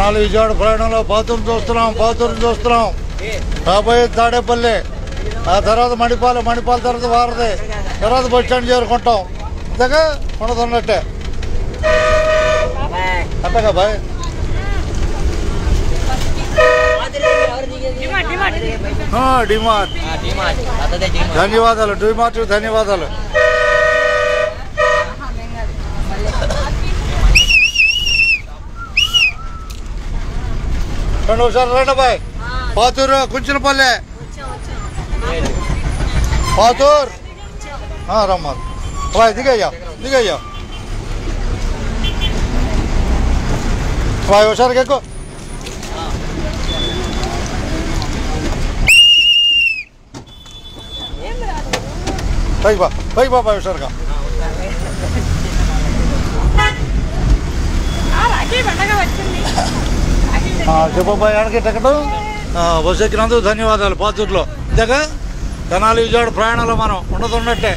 తెనాలి విజయవాడ ప్రయాణంలో పాతూరుని చూస్తున్నాం. రాబోయే తాడేపల్లి, ఆ తర్వాత మణిపాల తర్వాత వారధి, తర్వాత బస్ స్టాండ్ చేరుకుంటాం. అంతేగా ఉండదున్నట్టే అంతగా బాయ్. డిమార్ట్ ధన్యవాదాలు. డిమార్ట్ ధన్యవాదాలు. రండి బాయ్. పాతూరు కుంచినపల్లి, పాతూరు రమ్మా బాయ్. దిగయ్యా బాయ్. హుషారుగా ఎక్కువ పైకి బాబాయ్ హుషారుగా. చెప్పబాయ్ ఆడకి టికెట్ బస్సు ఎక్కినందుకు ధన్యవాదాలు. పాతూరులో ఇంతగా తెనాలి విజయవాడ ప్రయాణంలో మనం ఉన్నట్టే.